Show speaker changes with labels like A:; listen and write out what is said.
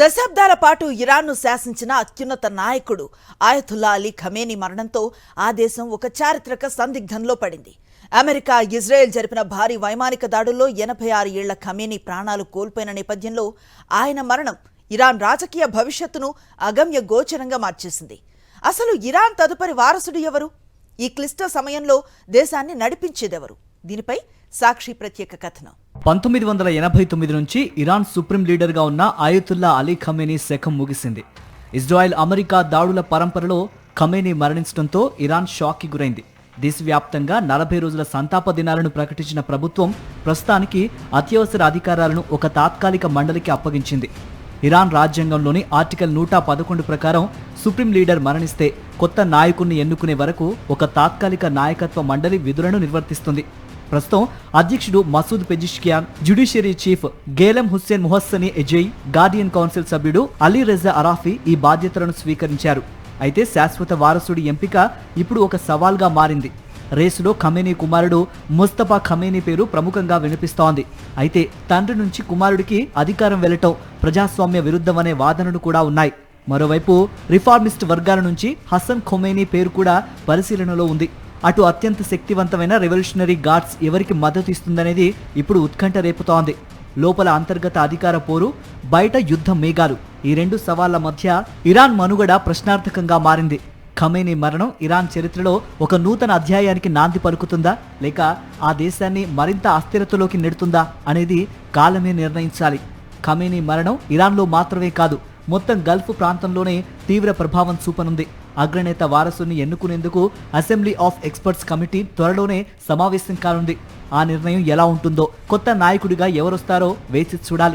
A: దశాబ్దాల పాటు ఇరాన్ను శాసించిన అత్యున్నత నాయకుడు ఆయతుల్లా అలీ ఖమేనీ మరణంతో ఆ దేశం ఒక చారిత్రక సందిగ్ధంలో పడింది. అమెరికా, ఇజ్రాయెల్ జరిపిన భారీ వైమానిక దాడుల్లో 86 ఏళ్ల ఖమేనీ ప్రాణాలు కోల్పోయిన నేపథ్యంలో ఆయన మరణం ఇరాన్ రాజకీయ భవిష్యత్తును అగమ్య గోచరంగా మార్చేసింది. అసలు ఇరాన్ తదుపరి వారసుడు ఎవరు? ఈ క్లిష్ట సమయంలో దేశాన్ని నడిపించేదెవరు? దీనిపై సాక్షి ప్రత్యేక కథనం.
B: 1989 నుంచి ఇరాన్ సుప్రీం లీడర్గా ఉన్న ఆయతుల్లా అలీ ఖమేనీ శకం ముగిసింది. ఇజ్రాయెల్, అమెరికా దాడుల పరంపరలో ఖమేనీ మరణించడంతో ఇరాన్ షాక్కి గురైంది. దేశవ్యాప్తంగా 40 రోజుల సంతాప దినాలను ప్రకటించిన ప్రభుత్వం ప్రస్తుతానికి అత్యవసర అధికారాలను ఒక తాత్కాలిక మండలికి అప్పగించింది. ఇరాన్ రాజ్యాంగంలోని ఆర్టికల్ 111 ప్రకారం సుప్రీం లీడర్ మరణిస్తే కొత్త నాయకుడిని ఎన్నుకునే వరకు ఒక తాత్కాలిక నాయకత్వ మండలి విధులను నిర్వర్తిస్తుంది. ప్రస్తుతం అధ్యక్షుడు Masoud Pezeshkian, judiciary chief Gholam Hossein Mohseni Ejei, Guardian Council సభ్యుడు అలీ రెజా అరాఫీ ఈ బాధ్యతలను స్వీకరించారు. అయితే శాశ్వత వారసుడి ఎంపిక ఇప్పుడు ఒక సవాల్గా మారింది. రేసులో ఖమేనీ కుమారుడు ముస్తఫా ఖమేనీ పేరు ప్రముఖంగా వినిపిస్తోంది. అయితే తండ్రి నుంచి కుమారుడికి అధికారం వెళ్లటం ప్రజాస్వామ్య విరుద్ధమనే వాదనలు కూడా ఉన్నాయి. మరోవైపు రిఫార్మిస్ట్ వర్గాల నుంచి హసన్ ఖొమేనీ పేరు కూడా పరిశీలనలో ఉంది. అటు అత్యంత శక్తివంతమైన రెవల్యూషనరీ గార్డ్స్ ఎవరికి మద్దతు ఇస్తుందనేది ఇప్పుడు ఉత్కంఠ రేపుతోంది. లోపల అంతర్గత అధికార పోరు, బయట యుద్ధ మేఘాలు, ఈ రెండు సవాళ్ల మధ్య ఇరాన్ మనుగడ ప్రశ్నార్థకంగా మారింది. ఖమేనీ మరణం ఇరాన్ చరిత్రలో ఒక నూతన అధ్యాయానికి నాంది పలుకుతుందా, లేక ఆ దేశాన్ని మరింత అస్థిరతలోకి నెడుతుందా అనేది కాలమే నిర్ణయించాలి. ఖమేనీ మరణం ఇరాన్లో మాత్రమే కాదు, మొత్తం గల్ఫ్ ప్రాంతంలోనే తీవ్ర ప్రభావం చూపనుంది. అగ్రనేత వారసుని ఎన్నుకునేందుకు అసెంబ్లీ ఆఫ్ ఎక్స్పర్ట్స్ కమిటీ త్వరలోనే సమావేశం కానుంది. ఆ నిర్ణయం ఎలా ఉంటుందో, కొత్త నాయకుడిగా ఎవరొస్తారో వేచి చూడాలి.